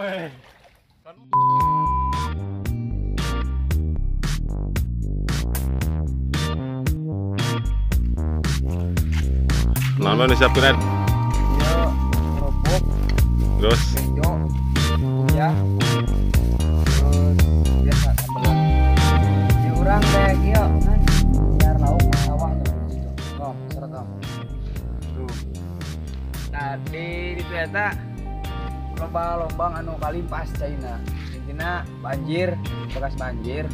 Weh. Nama nih siap keren. Yo, kerupuk, Terus kejo, ya, terus biasa sambelan. Di urang deh, yo, kan, biar lauk sawah tuh. Oh, seret om. Tuh. Tadi di kereta lomba-lombang anu kalimpas China. Intinya banjir, bekas banjir,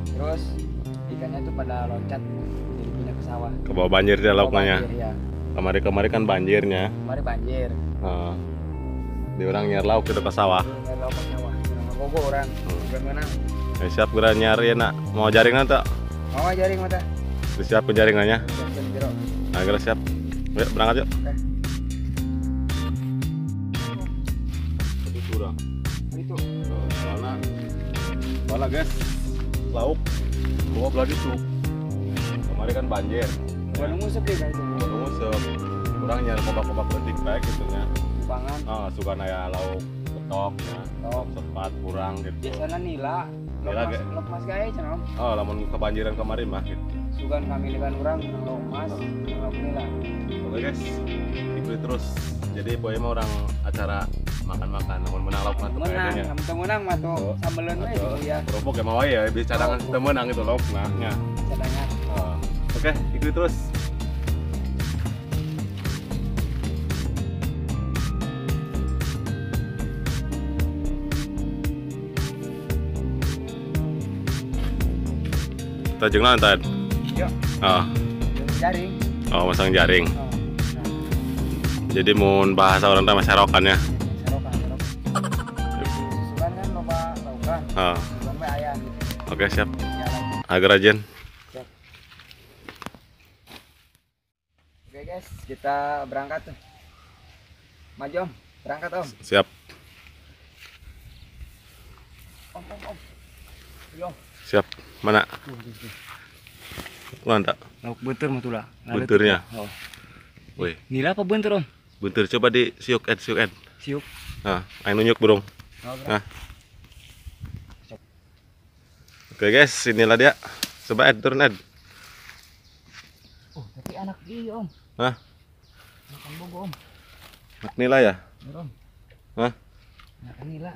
terus ikannya tuh pada loncat jadi pindah ke sawah. ke bawah banjir dia Oh, lauknya. banjir, ya. Kemarin kan banjirnya. Kemarin banjir. Nah, di orang nyari lauk itu ke sawah. Biar lauk ke sawah. Gogo orang. Bukan menang. Siap keren nyari nak. Mau jaring nanti? Oh, jaring mata. Disiapin jaringannya. Siapin jero. Nah, kira siap. Yuk berangkat yuk. Oke. Itu kurang. Itu. Mana guys? Lauk. Bawa beladi tuh. Kemarin kan banjir. Bukan ngusep deh kan itu. Baru ngusep. Kurang nyari kobak-kobak letik baik gitu nya. Pangan. Suka naya lauk ketok ya. Tok. Sepat kurang gitu. Biasanya nila. Nila, ge. Lepas gaya cenah. Oh, lamun kebanjiran kemarin mah gitu. Sugan kami likan orang lemas. Lepas nila. Oke guys, ikuti terus. Jadi boy mah orang acara makan-makan, namun menang lauk mah tuh Menang, kayaknya. namun menang mah tuh sambelan we itu ya. Kerupuk ya mau ya, bisa cadangan Oh. temenang itu lauk nah. Cadangan. Oke, ikuti terus. Kita jenglan Tad. Yuk, Oh, jaring. masang jaring. Oh. Jadi mau bahasa orang tua masyarakat ya. Serokan. Sugan kan loba laukan. Oh, Sugan we aya. oke siap. Jalan. Agar ajen. Oke guys, kita berangkat tuh. Maju om, berangkat om. Siap. Om. Yo. Siap. Mana? Mantap. Lauk bentur mah tulah. Benturnya. Oh. Wih, Nila apa bentur om? buntir coba di siuk ed. Siuk. Nah, ayo nunjuk burung. Oh, Nah. Oke guys, inilah dia. Coba Ed, turun Ed. Oh, tapi anak dia om. Hah? Makan bogo om. Nak nila ya? Bener, om. Hah? Makan nila.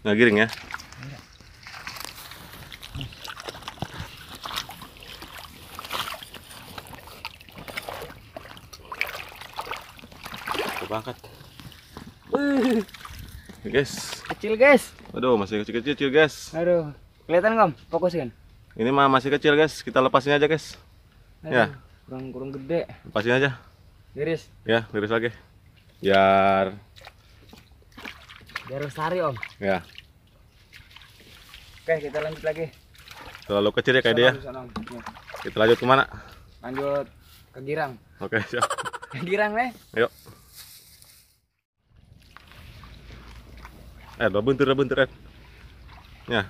Ngagiring ya? Iya. Coba angkat. Wih, Oke, guys. kecil guys. Aduh, masih kecil-kecil guys. Aduh, kelihatan om? Fokus kan? Ini mah masih kecil guys. Kita lepasin aja guys. Ya. Kurang gede. Lepasin aja. Iris. Ya, liris lagi. Biar Biar lestari om. ya Oke, kita lanjut lagi. terlalu kecil ya kayak dia. Sana, om. Nih, Kita lanjut kemana? lanjut ke Girang. Oke, siap. Ke Girang nih. Ayo. Buntir Ed. Ya.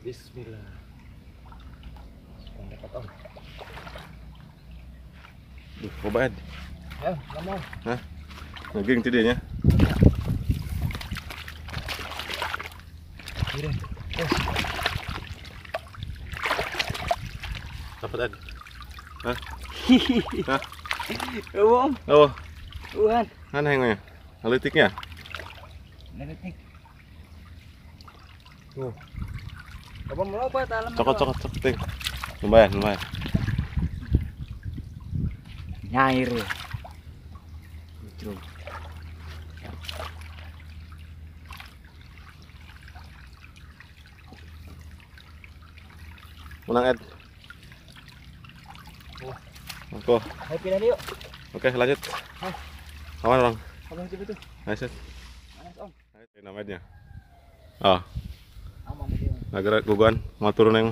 Bismillah. Dapat om. Coba Ed. Ayo, ngomong. Hah? Ngagiring tidaknya. Girang. Dapat Ed. Hah? Hah? Om. Oh, Tuhan. mana yang analitiknya? Detik. Tuh. Coba melompat alam. Cokot. Ting. Lumayan. Nyair. Lucu. Menang Ed. Oke. Happy tadi yuk. Oke, lanjut. Hah? Aman orang. Abang coba tuh. Nice. Panas om. Ini namanya. Oh, Aman dia. agak guguan mau turun yang.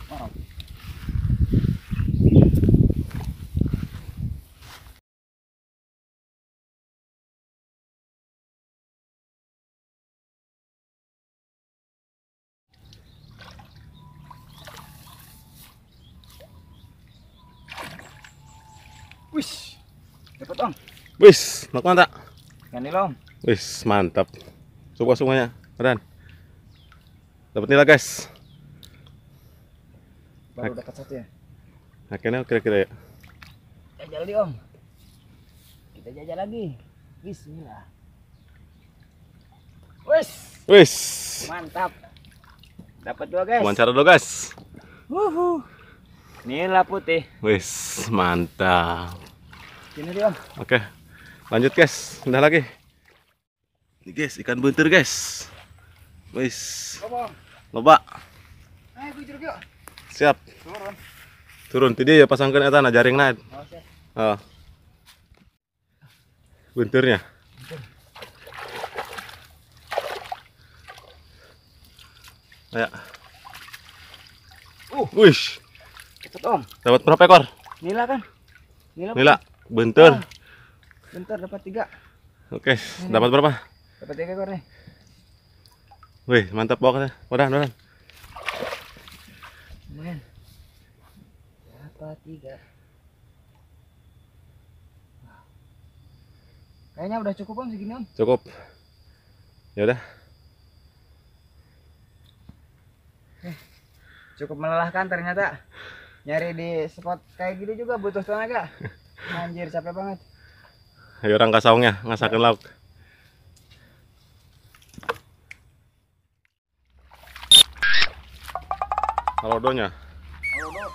Oh. Wih, dapat om. Wis, nak mantap. Ikan nila om. Wis, mantap. Suka semuanya. Madan. Dapat nila guys. Baru dekat satu ya. Akhirnya kira-kira ya. Jajal di om. Kita jajal lagi. Bismillah. Wis. Wis. Mantap. Dapat dua guys. Wawancara dulu guys. Wuhu. Nila putih. Wis, mantap. Sini dia om. Oke. Lanjut guys. Udah lagi. Ini guys, ikan buntir guys. Wis. Om. Loba. Ayo bujur yuk. Siap. Turun. Turun tadi ya pasangkan eta na jaring naik. Oh, siap. Oh. Buntirnya. Ayo. Wish. Cepet om. Dapat berapa ekor? Nila kan? Nila. Nila, buntir. Bentar dapat 3. Oke, dapat berapa? Dapat 3 ekor nih. Wih, mantap bawahnya. Wadah. Lumayan. Dapat 3. Kayaknya udah cukup om segini om. Cukup. Ya udah. Cukup melelahkan ternyata. Nyari di spot kayak gini juga butuh tenaga. Anjir capek banget. Ayo orang kasaungnya, ngasakin lauk. Halo donya. Halo do.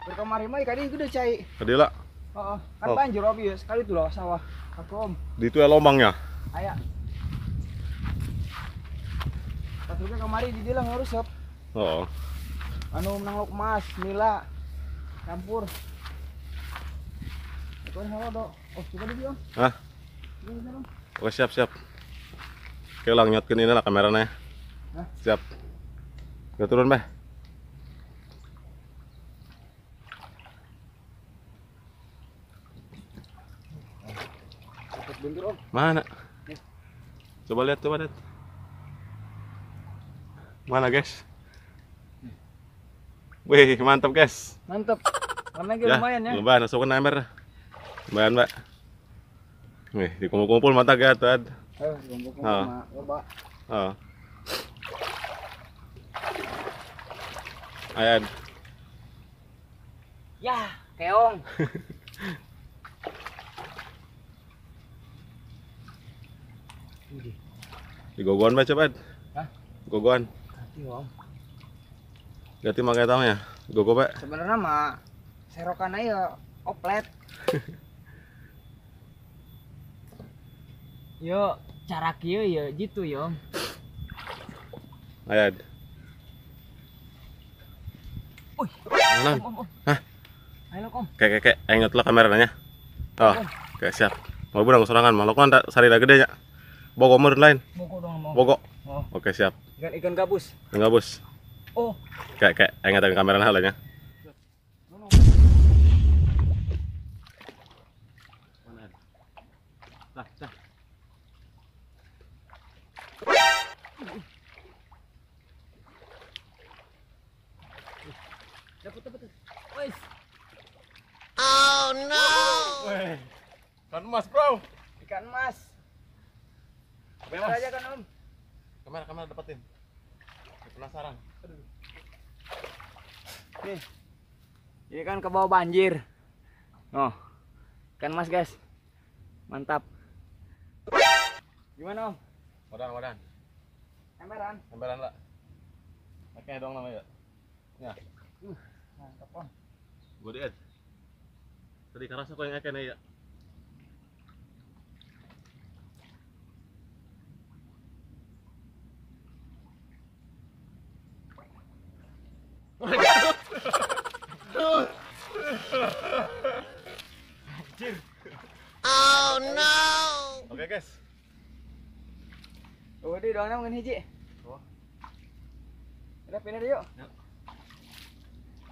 Berkamari mah ikan ini gede cai. Tadi lah. Oh, kan Oh. banjir obvious. Sekali tuh loh sawah. Aku om. Di itu ya lobangnya. Ayak. Pas juga kemari di dia ngurus sob. Oh. Anu menang lauk emas, nila, campur. Itu halo do. Oh coba di dia om. Hah? Di dia, om. Oke, siap. Oke, lang nyotkin ini lah kameranya. Hah? Siap. Udah turun, Beh. Dapat bentur om. Mana? Nih. Coba lihat. Mana, guys? Wih, mantap, guys. Mantep. Karena lumayan ya. Lumayan, masukin ember. Lumayan, Mbak. Wih, dikumpul-kumpul mata gatot. Kumpul-kumpul Ah. sama loba. Oh. Ayan. Ya, keong. Digogoan, Mbak, coba. Hah? Gogoan. Hati om. Ganti pakai tamnya. Gogo, Mbak. Sebenarnya mah serokan aja oplet. Yo, cara kieu ya gitu yo. Ayan. Wih, Mana? om. Hah? Ayo om. Kayak ingat lah kameranya. Oh, oke, siap. Mau burang sorangan, malu kan tak sari gede ya. Bogo meureun lain. Bogo dong mau. Bogo. Oh, Oke, siap. ikan gabus. Enggak, Bos. Oh, Kayak ingat kameranya halanya. Dah. dapat. Wis. Weh. Kan Mas, Bro. Ikan emas. Bener Mas. aja kan om. Kamera dapetin. Penasaran. Nih. Ini kan ke bawah banjir. Oh. Ikan emas guys. Mantap. Gimana om? Wadan. Kameran. Emberan lah. Oke dong namanya. Ya. Mantap om. Gue lihat. Tadi kerasa kok yang akan ya. Anjir. Oke guys. Udah doangnya mungkin hiji. Oh. Udah pindah deh yuk. Ya.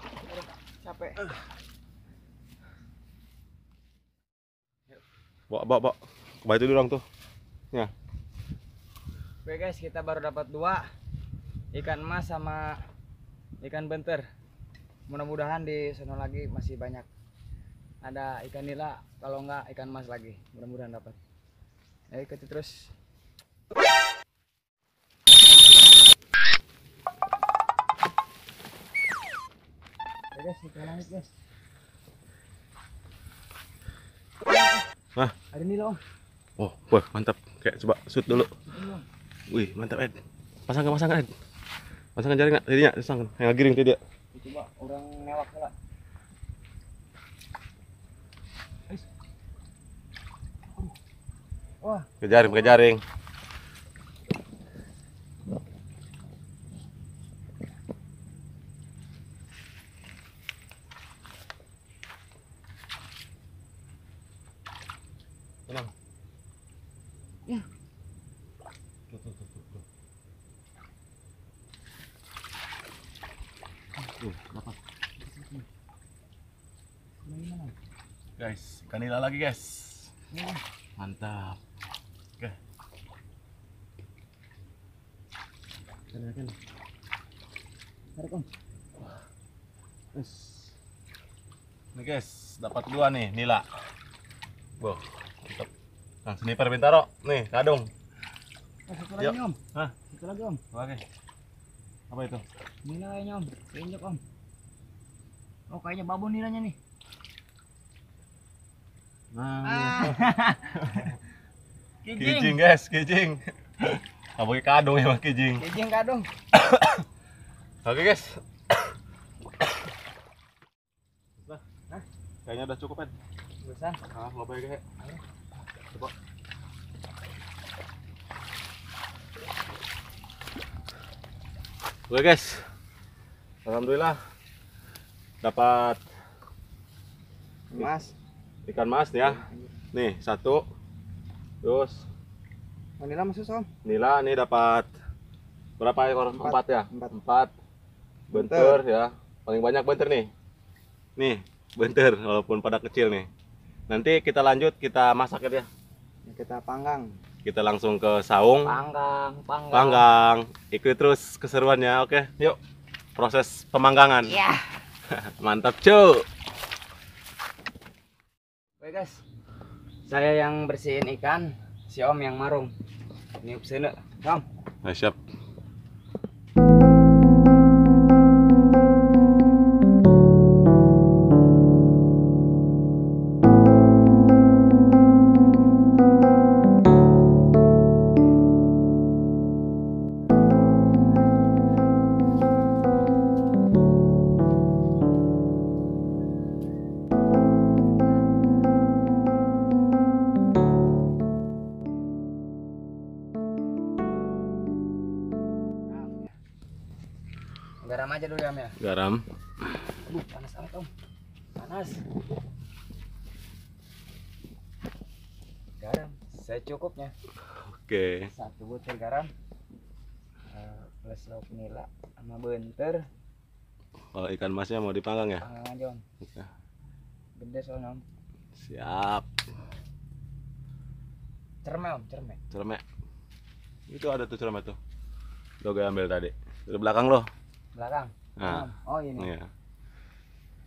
Udah, capek. Bawa. Bawa itu dulu tuh. Ya. Oke guys, kita baru dapat 2 ikan emas sama ikan benter. Mudah-mudahan di sono lagi masih banyak. ada ikan nila, kalau enggak ikan mas lagi. Mudah-mudahan dapat. Ayo ikuti terus. Oke guys, kita lanjut guys. Hah? Ada nila om. Oh, wah mantap. Kayak coba shoot dulu. Wih, mantap Ed. Pasangkan Ed. Pasangkan jaring tadinya, pasangkan. Yang giring tadi dia. Coba orang ngelak lah. Wah, Ke jaring. Tenang. ya. Dapat. Mana? Guys, ikan nila lagi guys. Mantap. Oke. Kan. Tarik om. Yes. Nih guys, dapat 2 nih nila. Wow, mantap. Nah, sniper Bintaro. Nih, kadung. Satu lagi Yuk. om. Hah? Satu lagi om. Oke. Apa itu? Nila kayaknya om. Keinjak om. Oh kayaknya babon nilanya nih. Nah, Kijing. kijing guys, kijing. Apa kadung ya Mas kijing. Kijing kadung. Oke guys. Nah, Kayaknya udah cukup kan? Bosan. Nggak baik kayak. Coba. Oke guys, alhamdulillah dapat Mas. ikan mas nih ya. Nih 1, terus Oh, nila masuk om. nila nih dapat berapa ekor? 4 ya? Empat. 4 benter ya, paling banyak benter nih. Nih benter walaupun pada kecil nih. Nanti kita lanjut, kita masak ya. Kita panggang. Kita langsung ke saung. Panggang. Ikuti terus keseruannya. Oke, yuk proses pemanggangan. Iya. Mantap cuy. Oke guys, saya yang bersihin ikan, si om yang marung. Niup sini, om. Nah, siap. Garam aja dulu ya om ya. Garam. Aduh, panas amat om. Panas. Garam secukupnya. Oke. 1 butir garam. Plus lauk nila sama benter. Kalau ikan masnya mau dipanggang ya? Panggang aja om. Oke. Gede soalnya om. Siap. Cerme om, cerme. Cermek. Itu ada tuh cermek tuh. Udah gue ambil tadi. Di belakang loh. Belakang. Nah. Om. Oh ini. Iya.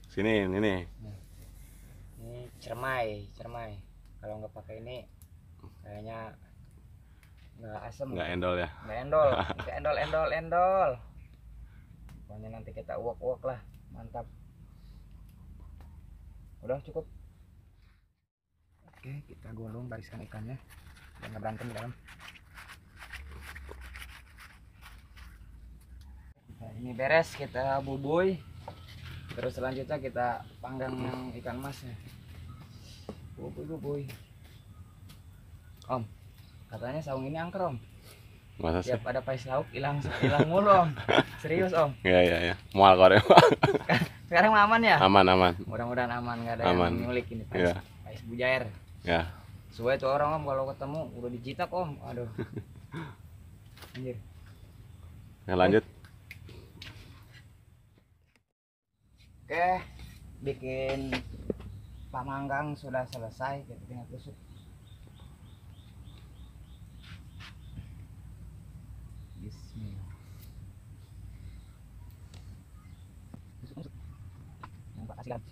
Sini, ini. Ini cermai. Kalau nggak pakai ini kayaknya nggak asem. Nggak endol ya. Nggak endol. Nggak endol. Pokoknya nanti kita uak lah. Mantap. Udah cukup. Oke, kita gulung barisan ikannya. Biar nggak berantem di dalam. Nah, ini beres, kita bubuy. Terus selanjutnya kita panggang yang ikan masnya. Bubuy. Om, katanya saung ini angker om. Masa sih? Tiap ada pais lauk hilang mulu om. Serius om. Iya. Mual korek. Sekarang aman ya? Aman. Mudah-mudahan aman, nggak ada Aman. yang nyulik ini Iya. pais bujair. Ya. Suwe tuh orang om kalau ketemu udah dijitak om. Aduh. Anjir. Nah, lanjut. Oke, bikin pamanggang sudah selesai, kita tinggal tusuk. Bismillah. Tusuk. Yang Pak kasihkan.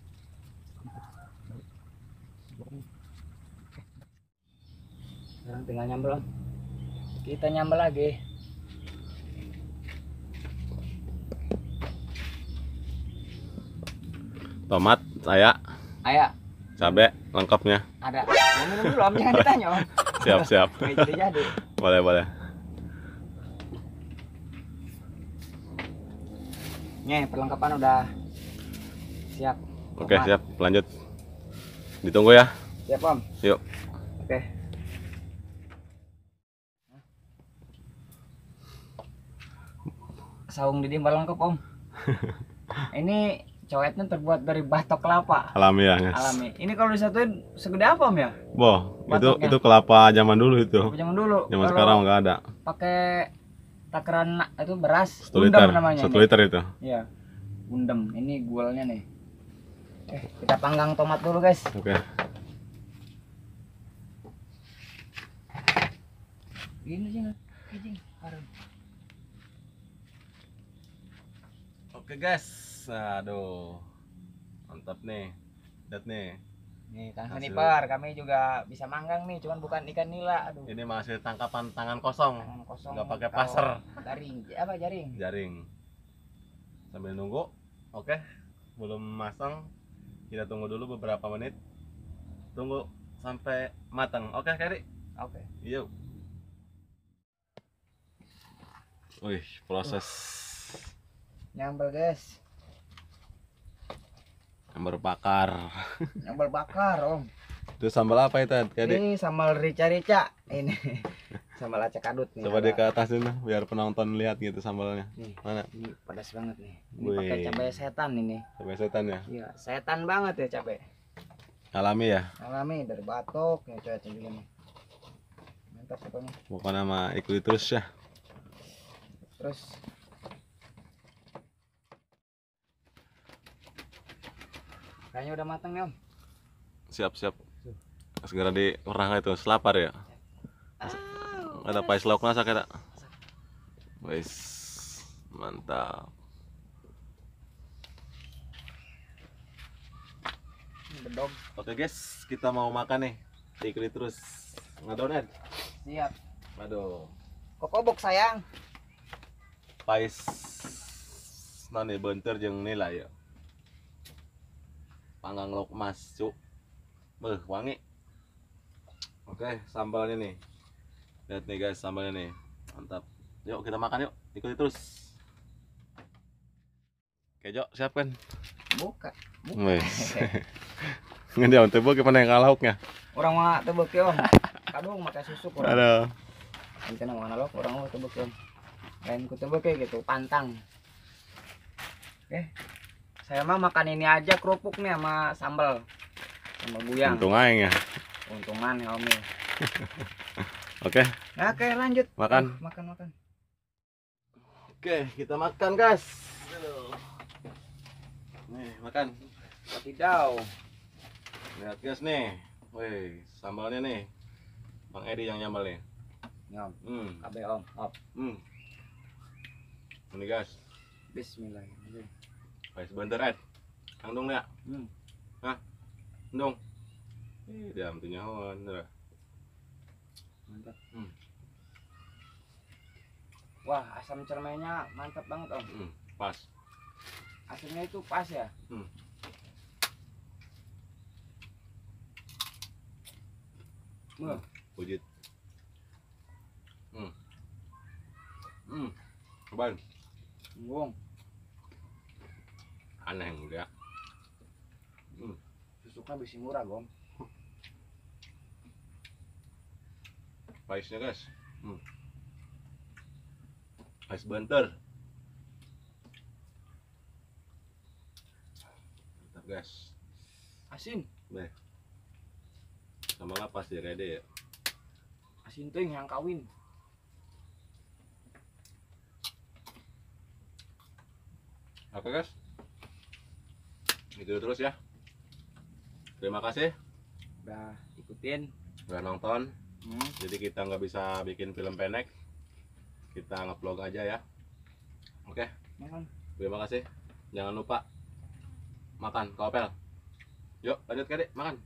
tinggal nyambel Om. Kita nyambel lagi. Tomat, saya, Ayo, cabe lengkapnya. ada. Mau minum dulu Om, jangan ditanya Om. Siap, siap. Nggak jadi. Boleh, boleh. Nih, perlengkapan udah siap. Oke, Tomat. siap. Lanjut. Ditunggu ya. Siap Om. Yuk. Oke. Saung didi lengkap Om. Ini coetnya terbuat dari batok kelapa Alami ya, guys. alami. Ini kalau disatuin segede apa Om ya? Boh, Batoknya. itu kelapa zaman dulu itu. Zaman dulu. Zaman Kalau sekarang nggak ada. pakai takaran itu beras, 1 undem liter. namanya. 1 ini. liter itu. Iya. Undem. Ini guelnya nih. Kita panggang tomat dulu guys. Oke. Gini sih nggak? Gini. Oke, guys. Aduh. Mantap nih. Lihat nih. Nih Kang Hasil. Sniper, kami juga bisa manggang nih, cuman bukan ikan nila. Aduh. Ini masih tangkapan tangan kosong. Tangan kosong. Nggak pakai kalau pasir. Jaring. Apa jaring? Jaring. Sambil nunggu. Oke. Belum masang. Kita tunggu dulu beberapa menit. Tunggu sampai matang. Oke, Keri. Oke. Yuk. Wih, proses Nyambel guys. yang berbakar. Nyambel bakar Om. Itu sambal apa itu, Keri? Ini sambal rica-rica. Ini sambal acak adut nih. Coba ada. di ke atas ini biar penonton lihat gitu sambalnya. Nih, Mana? ini pedas banget nih. Ini Wih. pakai cabai setan ini. Cabai setan ya. Iya, setan banget ya cabai. Alami ya. Alami dari batok ya coy juga nih. Mantap pokoknya. Bukan nama ikuti terus ya. Terus kayaknya udah matang nih Om. Siap, siap. Segera diurang itu selapar ya. Ada pais lauk nasa kita. Wes, mantap. Ini bedog. Oke guys, kita mau makan nih. Ikuti terus. Ngadon Ed. Siap. Aduh. Kokobok sayang. Pais nani bentar jeung nilai ya. Panggang lauk emas, cuk. Beuh, wangi. Oke, sambalnya nih. Lihat nih guys, sambalnya nih. Mantap. Yuk kita makan yuk. Ikuti terus. Kejo, siapkan. Buka. Wes. Ngendi on teh gimana yang lauknya? Orang mah tebek ya Om. Kadung pakai susu kurang. Aduh. Nanti nang mana lo orang mah tebek ya Om. Lain ku tebek kayak gitu, pantang. Oke. Saya mah makan ini aja kerupuk nih sama sambal. Sambal buyang. Untung aing ya. Untungan ya Om. Ya. Oke, Oke, lanjut. Makan. Makan. oke, kita makan, guys. Nih, makan. Wadidaw. Lihat guys nih. Wih, sambalnya nih. Bang Edi yang nyambal nih. Nyom, kabe Om. Op. Ini guys. Bismillahirrahmanirrahim. Baik sebentar, Ed. Kandung ya. Hah? Kandung. Diam tuh nyahoan. Mantap. Wah, asam cermainya mantap banget Om. Pas. Asamnya itu pas ya. Pujit. Cobain. Wong, Aneh enggak? susuknya bisa murah Om. Paisnya guys. Pais banter. Mantap guys. Asin. Beh. Sama lapas ya Rede ya. Asin ting yang kawin. Oke guys. Itu terus ya. Terima kasih Udah ikutin. udah nonton. Jadi kita nggak bisa bikin film pendek. Kita nge-vlog aja ya. Oke. Makan. Terima kasih. Jangan lupa makan kopel. Yuk lanjut Kak Dek, makan.